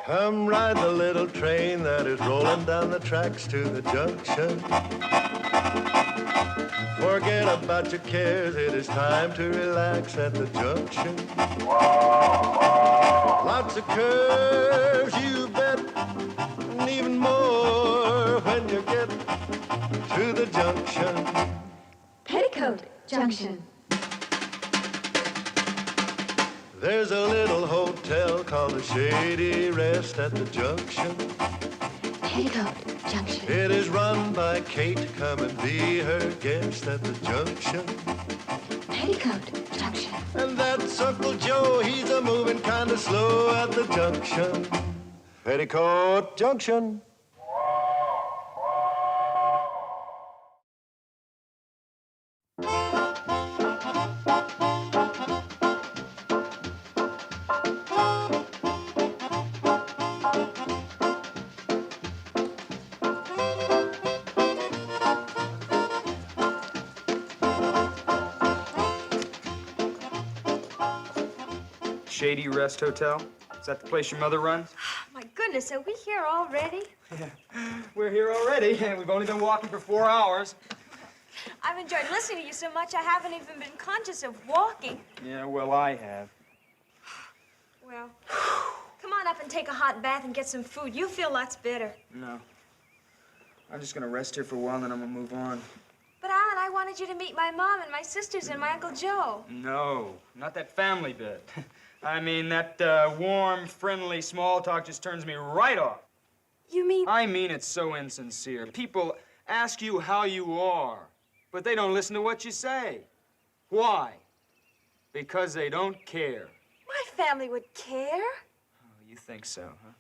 Come ride the little train that is rolling down the tracks to the junction. Forget about your cares, it is time to relax at the junction. Lots of curves, you bet, and even more when you get to the junction. Petticoat Junction. There's a little hotel called the Shady Rest at the junction. Petticoat Junction. It is run by Kate. Come and be her guest at the junction. Petticoat Junction. And that's Uncle Joe. He's a moving kind of slow at the junction. Petticoat Junction. Shady Rest Hotel? Is that the place your mother runs? My goodness, are we here already? Yeah, we're here already, and we've only been walking for 4 hours. I've enjoyed listening to you so much I haven't even been conscious of walking. Yeah, well, I have. Well, come on up and take a hot bath and get some food. You'll feel lots better. No. I'm just gonna rest here for a while, and then I'm gonna move on. But, Alan, I wanted you to meet my mom and my sisters and my Uncle Joe. No, not that family bit. I mean, that warm, friendly small talk just turns me right off. You mean? I mean it so insincere. People ask you how you are, but they don't listen to what you say. Why? Because they don't care. My family would care. Oh, you think so, huh?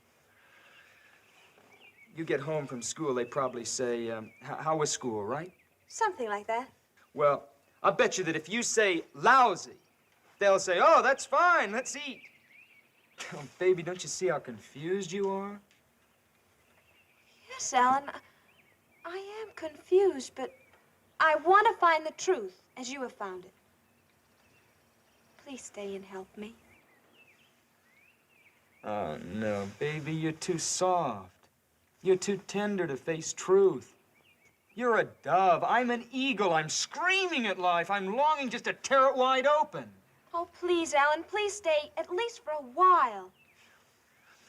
You get home from school, they probably say, how was school, right? Something like that. Well, I'll bet you that if you say lousy, they'll say, oh, that's fine, let's eat. Oh, baby, don't you see how confused you are? Yes, Alan, I am confused, but I want to find the truth as you have found it. Please stay and help me. Oh, no, baby, you're too soft. You're too tender to face truth. You're a dove. I'm an eagle. I'm screaming at life. I'm longing just to tear it wide open. Oh, please, Alan, please stay at least for a while.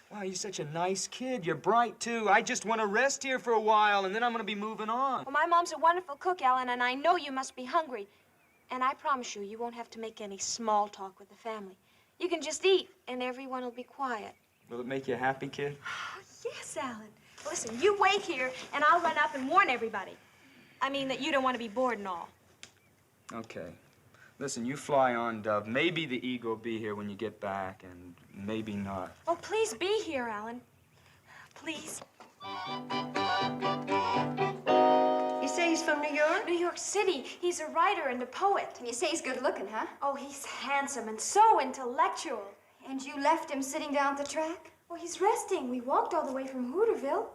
Wow, you're such a nice kid. You're bright, too. I just want to rest here for a while, and then I'm going to be moving on. Well, my mom's a wonderful cook, Alan, and I know you must be hungry. And I promise you, you won't have to make any small talk with the family. You can just eat, and everyone will be quiet. Will it make you happy, kid? Yes, Alan. Listen, you wait here, and I'll run up and warn everybody. I mean that you don't want to be bored and all. Okay. Listen, you fly on, Dove. Maybe the eagle will be here when you get back, and maybe not. Oh, please be here, Alan. Please. You say he's from New York? New York City. He's a writer and a poet. And you say he's good looking, huh? Oh, he's handsome and so intellectual. And you left him sitting down at the track? Oh, he's resting. We walked all the way from Hooterville.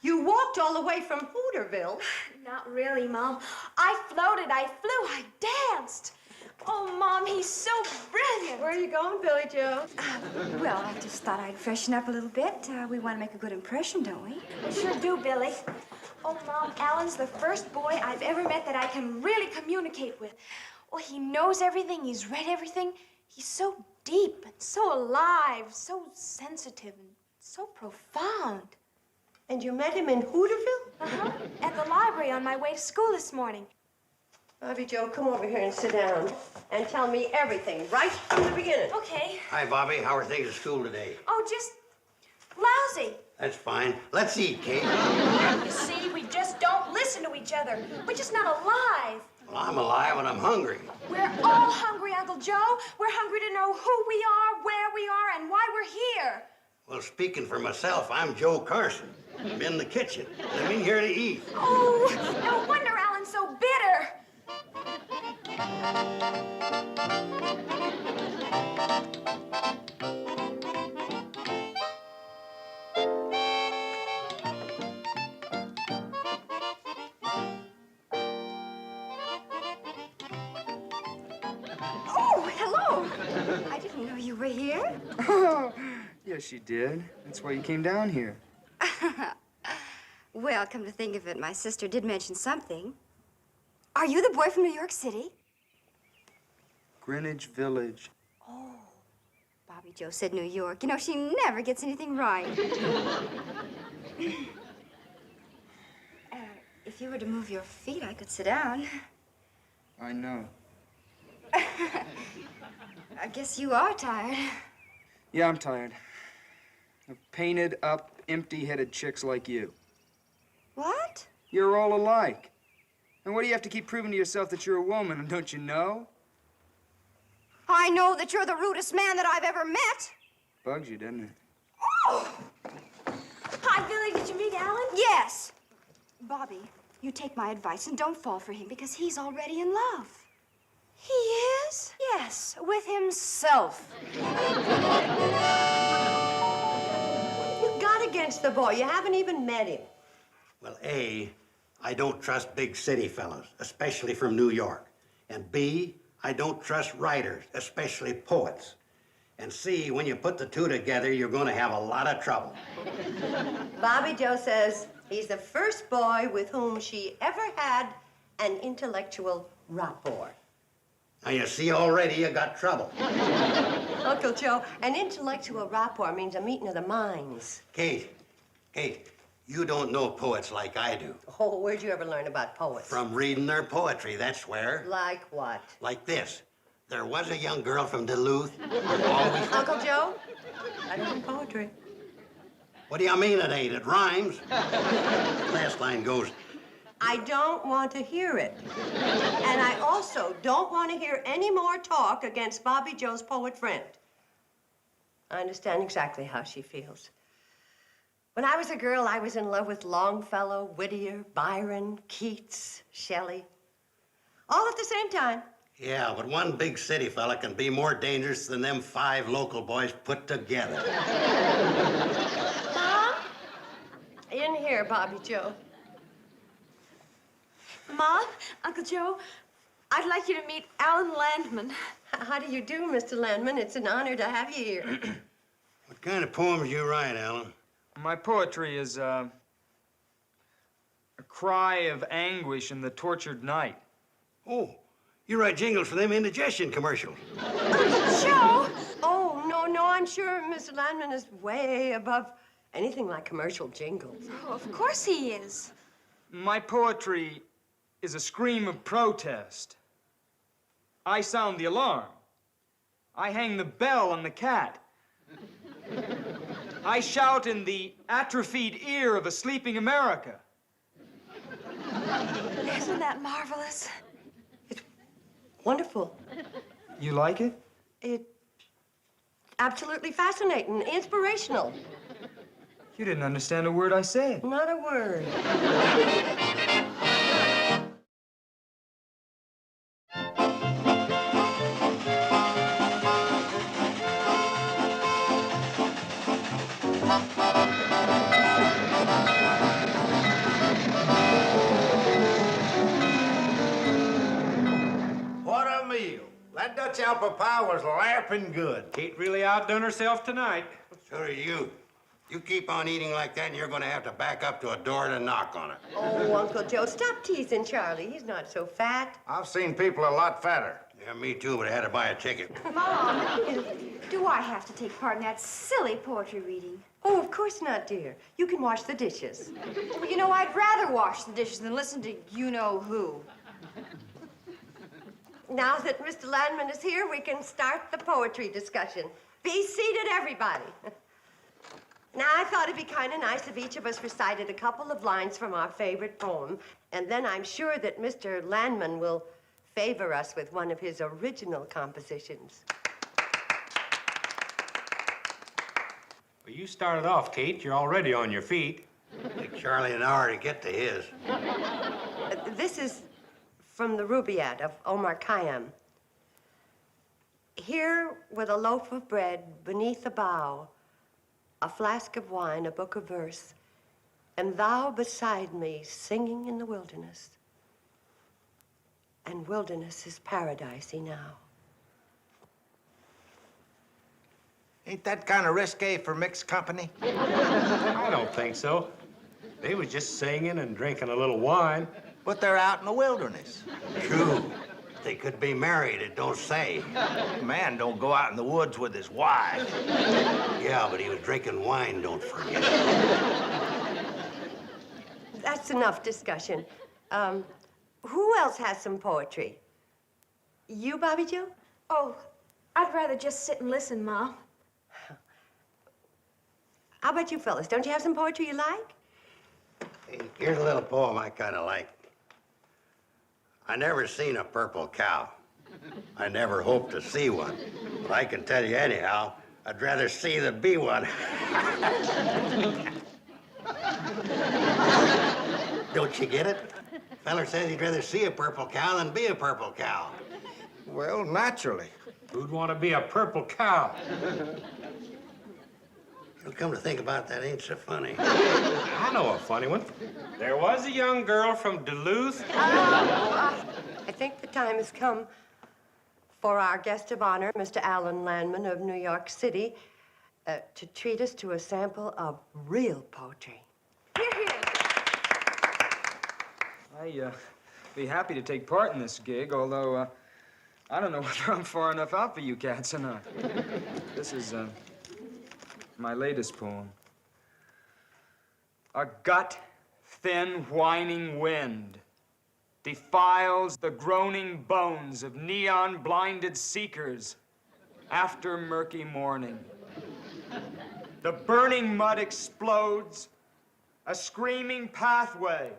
You walked all the way from Hooterville? Not really, Mom. I floated, I flew, I danced. Oh, Mom, he's so brilliant. Where are you going, Billy Joe? Well, I just thought I'd freshen up a little bit. We want to make a good impression, don't we? We sure do, Billy. Oh, Mom, Alan's the first boy I've ever met that I can really communicate with. Well, he knows everything, he's read everything. He's so deep and so alive, so sensitive and so profound. And you met him in Hooterville? Uh-huh. At the library on my way to school this morning. Bobbie Joe, come over here and sit down and tell me everything right from the beginning. Okay. Hi, Bobbie. How are things at school today? Oh, just lousy. That's fine. Let's eat, Kate. You see, we just don't listen to each other. We're just not alive. Well, I'm alive and I'm hungry. We're all hungry, Uncle Joe. We're hungry to know who we are, where we are, and why we're here. Well, speaking for myself, I'm Joe Carson. I'm in the kitchen. I'm in here to eat. Oh, no wonder Alan's so bitter. Oh, hello. I didn't know you were here. Yes, you did. That's why you came down here. Well, come to think of it, my sister did mention something. Are you the boy from New York City? Greenwich Village. Oh, Bobby Joe said New York. You know, she never gets anything right. If you were to move your feet, I could sit down. I know. I guess you are tired. Yeah, I'm tired. Of painted up, empty-headed chicks like you. What? You're all alike. And what do you have to keep proving to yourself that you're a woman, don't you know? I know that you're the rudest man that I've ever met. Bugs you, doesn't it? Oh! Hi, Billy. Did you meet Alan? Yes. Bobby, you take my advice and don't fall for him because he's already in love. He is? Yes, with himself. What have you got against the boy? You haven't even met him. Well, A, I don't trust big city fellas, especially from New York. And B, I don't trust writers, especially poets. And C, when you put the two together, you're going to have a lot of trouble. Bobby Joe says he's the first boy with whom she ever had an intellectual rapport. Now, you see already you got trouble. Uncle Joe, an intellectual rapport means a meeting of the minds. Kate, you don't know poets like I do. Oh, where'd you ever learn about poets? From reading their poetry, that's where. Like what? Like this. There was a young girl from Duluth who always... Uncle Joe, that isn't poetry. What do you mean it ain't? It rhymes. Last line goes, I don't want to hear it. And I also don't want to hear any more talk against Bobby Joe's poet friend. I understand exactly how she feels. When I was a girl, I was in love with Longfellow, Whittier, Byron, Keats, Shelley. All at the same time. yeah, but one big city fella can be more dangerous than them 5 local boys put together. Mom? In here, Bobby Joe. Mom, Uncle Joe, I'd like you to meet Alan Landman. How do you do, Mr. Landman? It's an honor to have you here. What kind of poems you write, Alan? My poetry is, a cry of anguish in the tortured night. Oh, you write jingles for them indigestion commercials. Joe! Oh, no, I'm sure Mr. Landman is way above anything like commercial jingles. Oh, of course he is. My poetry is a scream of protest. I sound the alarm. I hang the bell on the cat. I shout in the atrophied ear of a sleeping America. Isn't that marvelous? Wonderful. You like it? It's absolutely fascinating, inspirational. You didn't understand a word I said. Not a word. What a meal. That Dutch apple pie was laughing good. Kate really outdone herself tonight. So do you. You keep on eating like that, and you're going to have to back up to a door to knock on it. Oh, Uncle Joe, stop teasing Charlie. He's not so fat. I've seen people a lot fatter. Yeah, me too, but I had to buy a ticket. Mom, do I have to take part in that silly poetry reading? Oh, of course not, dear. You can wash the dishes. Well, you know, I'd rather wash the dishes than listen to you-know-who. Now that Mr. Landman is here, we can start the poetry discussion. Be seated, everybody. Now, I thought it'd be kind of nice if each of us recited a couple of lines from our favorite poem, and then I'm sure that Mr. Landman will favor us with one of his original compositions. Well, you started off, Kate. You're already on your feet. Take Charlie an hour to get to his. This is from the Rubaiyat of Omar Khayyam. Here, with a loaf of bread beneath a bough, a flask of wine, a book of verse, and thou beside me singing in the wilderness. And wilderness is paradisey now. Ain't that kind of risque for mixed company? I don't think so. They was just singing and drinking a little wine. But they're out in the wilderness. True. They could be married, it don't say. Man don't go out in the woods with his wife. Yeah, but he was drinking wine, don't forget. That's enough discussion. Who else has some poetry? You, Bobbie Joe? Oh, I'd rather just sit and listen, Mom. How about you fellas? Don't you have some poetry you like? Hey, here's a little poem I kind of like. I never seen a purple cow. I never hoped to see one. But I can tell you anyhow, I'd rather see than be one. Don't you get it? Feller says he'd rather see a purple cow than be a purple cow. Well, naturally. Who'd want to be a purple cow? You'll come to think about that, ain't so funny. I know a funny one. There was a young girl from Duluth. I think the time has come for our guest of honor, Mr. Alan Landman of New York City, to treat us to a sample of real poetry. Here, here. I'd be happy to take part in this gig, although I don't know whether I'm far enough out for you cats or not. This is my latest poem. A gut-thin, whining wind defiles the groaning bones of neon-blinded seekers after murky morning. The burning mud explodes, a screaming pathway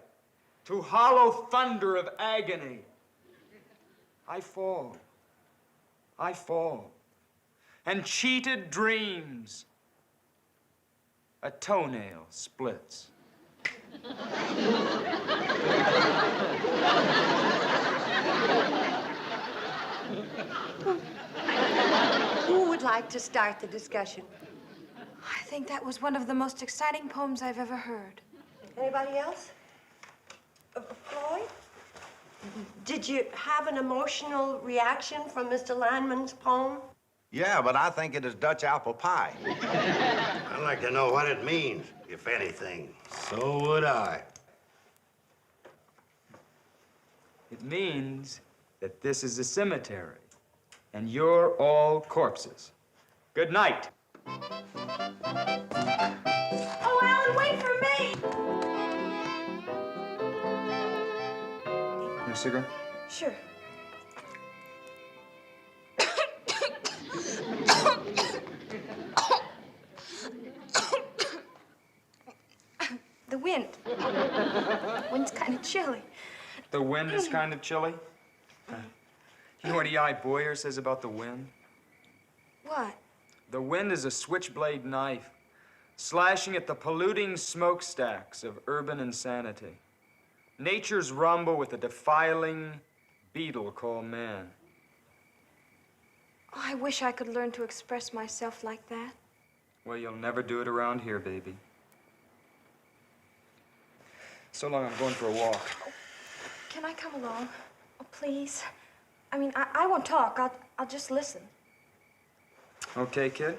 to hollow thunder of agony. I fall, and cheated dreams. A toenail splits. Who would like to start the discussion? I think that was one of the most exciting poems I've ever heard. Anybody else? Floyd? Did you have an emotional reaction from Mr. Landman's poem? Yeah, but I think it is Dutch apple pie. I'd like to know what it means, if anything. So would I. It means that this is a cemetery, and you're all corpses. Good night. Oh, Alan, wait for me! Your cigarette? Sure. The wind. The wind's kind of chilly. The wind is kind of chilly. You know what E.I. Boyer says about the wind? What? The wind is a switchblade knife, slashing at the polluting smokestacks of urban insanity. Nature's rumble with a defiling beetle called man. Oh, I wish I could learn to express myself like that. Well, you'll never do it around here, baby. So long, I'm going for a walk. Can I come along? Oh, please. I mean, I won't talk. I'll just listen. Okay, kid?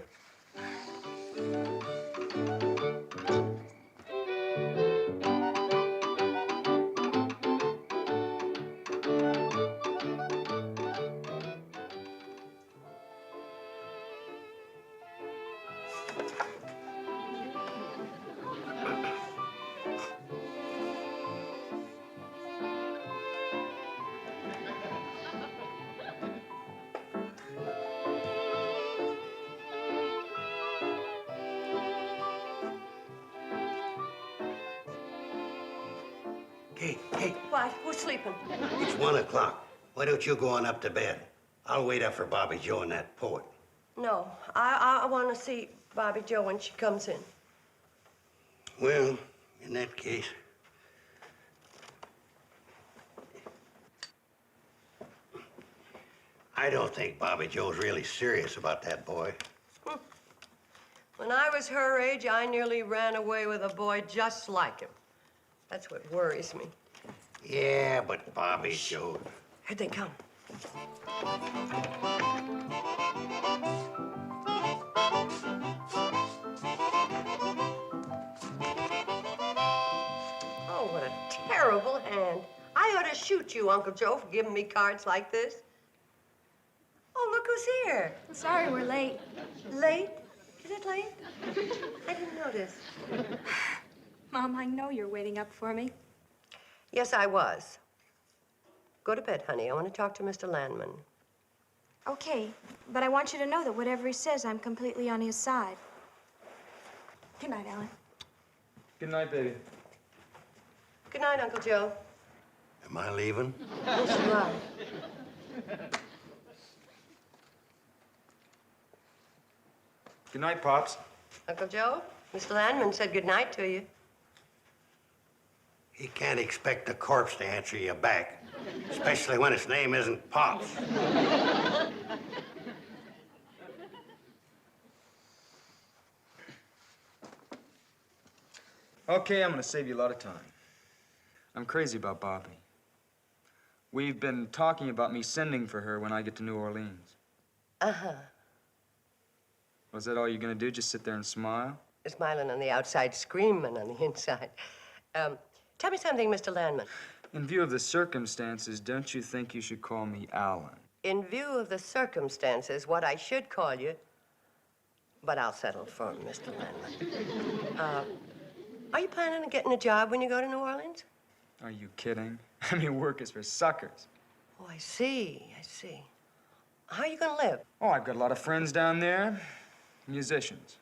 Kate, What? Who's sleeping? it's 1 o'clock. Why don't you go on up to bed? I'll wait up for Bobbie Joe and that poet. No, I want to see Bobbie Joe when she comes in. Well, in that case... I don't think Bobbie Joe's really serious about that boy. When I was her age, I nearly ran away with a boy just like him. That's what worries me. Yeah, but Bobbie Joe... Here they come. terrible hand. I ought to shoot you, Uncle Joe, for giving me cards like this. Oh, look who's here. Sorry we're late. Late? Is it late? I didn't notice. Mom, I know you're waiting up for me. Yes, I was. Go to bed, honey. I want to talk to Mr. Landman. Okay, but I want you to know that whatever he says, I'm completely on his side. Good night, Alan. Good night, baby. Good night, Uncle Joe. Am I leaving? Yes, you are. Good night, Pops. Uncle Joe, Mr. Landman said good night to you. He can't expect a corpse to answer you back, especially when its name isn't Pops. Okay, I'm gonna save you a lot of time. I'm crazy about Bobbie. We've been talking about me sending for her when I get to New Orleans. Uh-huh. Was that all you're gonna do? Just sit there and smile? Smiling on the outside, screaming on the inside. Tell me something, Mr. Landman. In view of the circumstances, don't you think you should call me Alan? In view of the circumstances, what I should call you, but I'll settle for Mr. Landman. Are you planning on getting a job when you go to New Orleans? Are you kidding? I mean, work is for suckers. Oh, I see. How are you gonna live? Oh, I've got a lot of friends down there, musicians.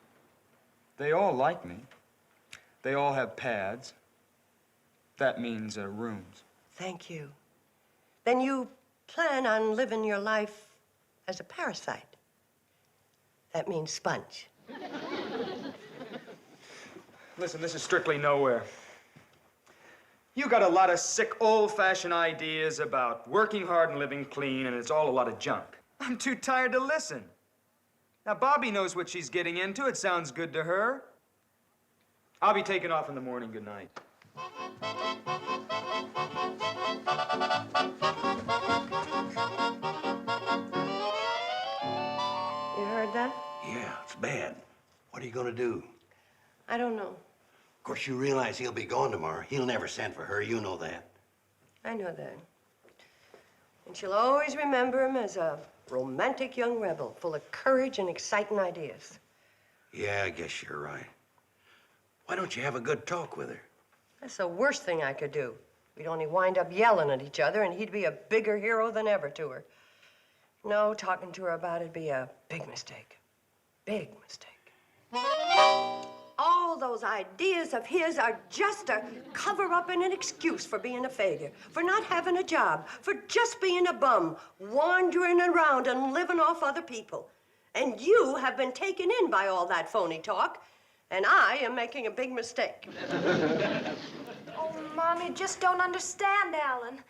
They all like me. They all have pads. That means rooms. Thank you. Then you plan on living your life as a parasite. That means sponge. Listen, this is strictly nowhere. You got a lot of sick, old-fashioned ideas about working hard and living clean, and it's all a lot of junk. I'm too tired to listen. Now, Bobbie knows what she's getting into. It sounds good to her. I'll be taking off in the morning. Good night. You heard that? Yeah, it's bad. What are you gonna do? I don't know. Of course, you realize he'll be gone tomorrow. He'll never send for her. You know that. I know that. And she'll always remember him as a romantic young rebel, full of courage and exciting ideas. Yeah, I guess you're right. Why don't you have a good talk with her? That's the worst thing I could do. We'd only wind up yelling at each other, and he'd be a bigger hero than ever to her. No, talking to her about it'd be a big mistake. Big mistake. All those ideas of his are just a cover-up and an excuse for being a failure, for not having a job, for just being a bum, wandering around and living off other people. And you have been taken in by all that phony talk, and I am making a big mistake. Oh, Mom, you just don't understand, Alan.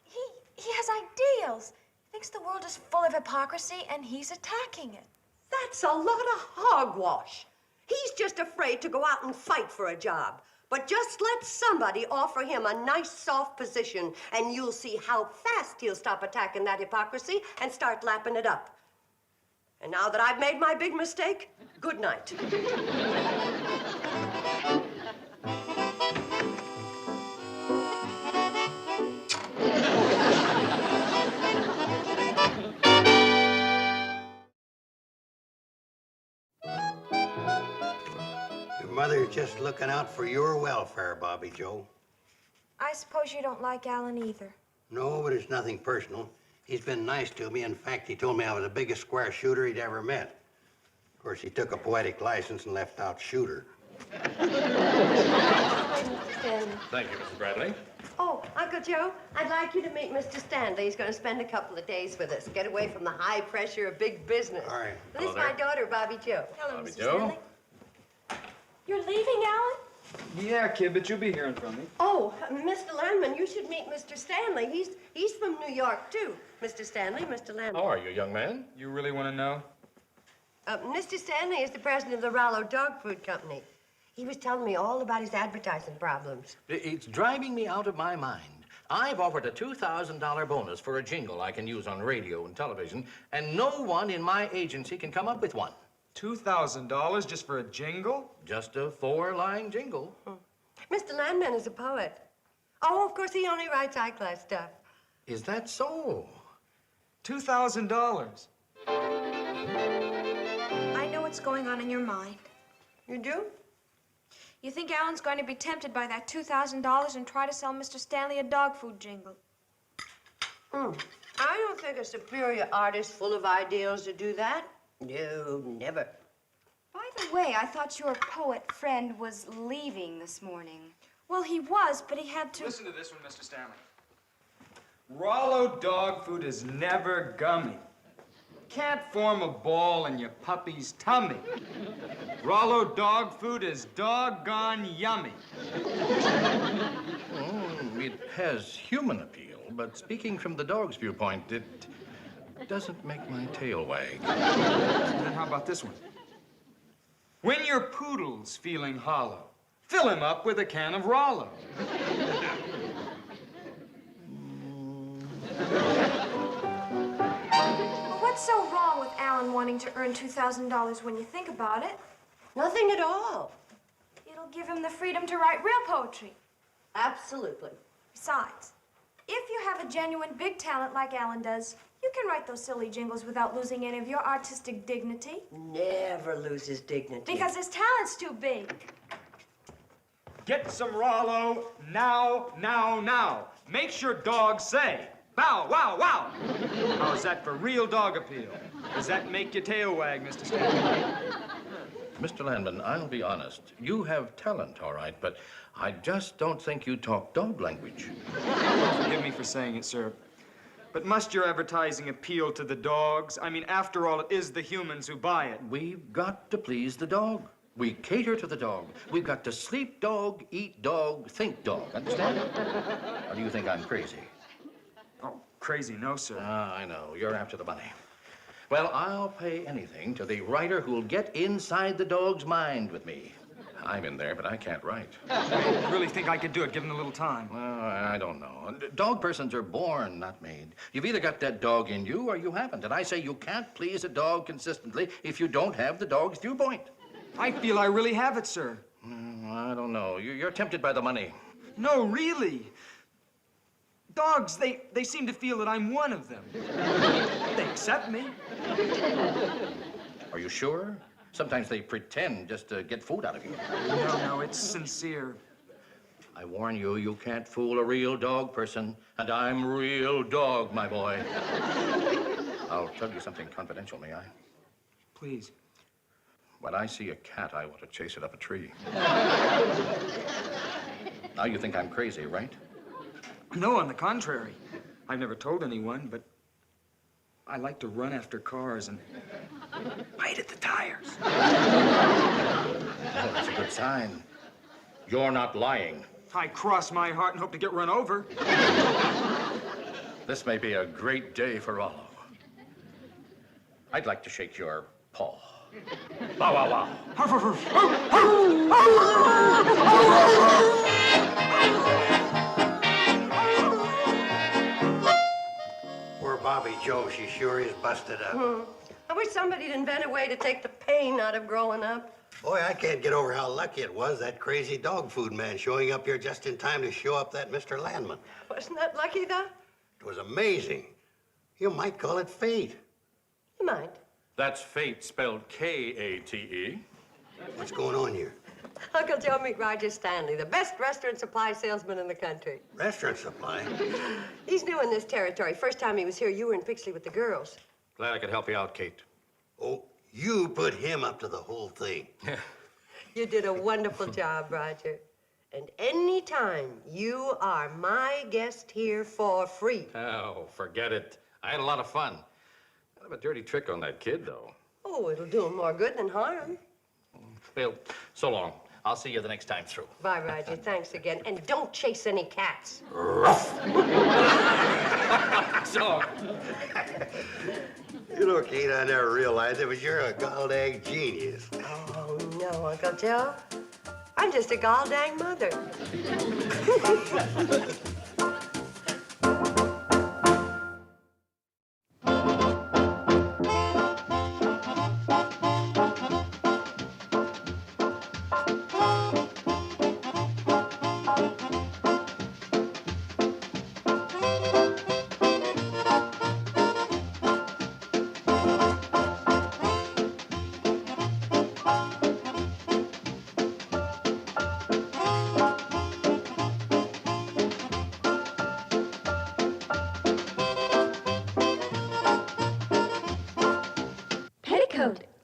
He has ideals. He thinks the world is full of hypocrisy, and he's attacking it. That's a lot of hogwash. He's just afraid to go out and fight for a job. But just let somebody offer him a nice, soft position, and you'll see how fast he'll stop attacking that hypocrisy and start lapping it up. And now that I've made my big mistake, good night. Your mother's just looking out for your welfare, Bobbie Joe. I suppose you don't like Alan either. No, but it's nothing personal. He's been nice to me. In fact, he told me I was the biggest square shooter he'd ever met. Of course, he took a poetic license and left out shooter. Thank you, Mr. Bradley. Oh, Uncle Joe, I'd like you to meet Mr. Stanley. He's going to spend a couple of days with us, get away from the high pressure of big business. All right. This is Hello my daughter, Bobbie Joe. Hello, Bobbie Mr. Joe. Stanley. You're leaving, Alan? Yeah, kid, but you'll be hearing from me. Oh, Mr. Landman, you should meet Mr. Stanley. He's from New York, too. Mr. Stanley, Mr. Landman. How are you, young man? You really want to know? Mr. Stanley is the president of the Rollo Dog Food Company. He was telling me all about his advertising problems. It's driving me out of my mind. I've offered a $2,000 bonus for a jingle I can use on radio and television, and no one in my agency can come up with one. $2,000 just for a jingle? Just a 4-line jingle. Mr. Landman is a poet. Oh, of course, he only writes high-class stuff. Is that so? $2,000. I know what's going on in your mind. You do? You think Alan's going to be tempted by that $2,000 and try to sell Mr. Stanley a dog food jingle. I don't think a superior artist full of ideals would do that. No, never. By the way, I thought your poet friend was leaving this morning. Well, he was, but he had to... Listen to this one, Mr. Stanley. Rollo dog food is never gummy. Can't form a ball in your puppy's tummy. Rollo dog food is doggone yummy. It has human appeal, but speaking from the dog's viewpoint, it doesn't make my tail wag. Then how about this one? When your poodle's feeling hollow, fill him up with a can of Rollo. What's so wrong with Alan wanting to earn $2,000 when you think about it? Nothing at all. It'll give him the freedom to write real poetry. Absolutely. Besides, if you have a genuine big talent like Alan does, you can write those silly jingles without losing any of your artistic dignity. Never loses dignity. Because his talent's too big. Get some Rollo now, now, now. Makes your dog say, bow, wow, wow. How's that for real dog appeal? Does that make your tail wag, Mr. Stanley? Mr. Landman, I'll be honest. You have talent, all right, but I just don't think you talk dog language. Forgive me for saying it, sir. But must your advertising appeal to the dogs? I mean, after all, it is the humans who buy it. We've got to please the dog. We cater to the dog. We've got to sleep dog, eat dog, think dog. Understand? Or do you think I'm crazy? Oh, crazy, no, sir. I know. You're after the money. Well, I'll pay anything to the writer who'll get inside the dog's mind with me. I'm in there, but I can't write. I really think I could do it, given a little time. Well, I don't know. Dog persons are born, not made. You've either got that dog in you or you haven't. And I say you can't please a dog consistently if you don't have the dog's viewpoint. I feel I really have it, sir. I don't know. You're tempted by the money. No, really. Dogs, they seem to feel that I'm one of them. They accept me. Are you sure? Sometimes they pretend just to get food out of you. No, it's sincere. I warn you, you can't fool a real dog person. And I'm real dog, my boy. I'll tell you something confidential, may I? Please. When I see a cat, I want to chase it up a tree. Now you think I'm crazy, right? No, on the contrary. I've never told anyone, but I like to run after cars and bite at the tires. Oh, that's a good sign. You're not lying. I cross my heart and hope to get run over. This may be a great day for Rollo. I'd like to shake your paw. Bow, wow, wow. Poor Bobby Joe, she sure is busted up. I wish somebody'd invent a way to take the pain out of growing up. Boy, I can't get over how lucky it was, that crazy dog food man showing up here just in time to show up that Mr. Landman. Wasn't that lucky, though? It was amazing. You might call it fate. You might. That's fate spelled K-A-T-E. What's going on here? Uncle Joe, meet Roger Stanley, the best restaurant supply salesman in the country. Restaurant supply? He's new in this territory. First time he was here, you were in Pixley with the girls. Glad I could help you out, Kate. Oh, you put him up to the whole thing. You did a wonderful job, Roger. And any time you are my guest here for free. Oh, forget it. I had a lot of fun. Kind of a dirty trick on that kid, though. Oh, it'll do him more good than harm. Well, so long. I'll see you the next time through. Bye, Roger. Thanks again. And don't chase any cats. So. You know, Kate, I never realized it, but you're a gall-dang genius. Oh, no, Uncle Joe. I'm just a gall-dang mother.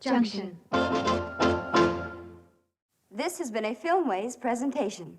Junction. This has been a Filmways presentation.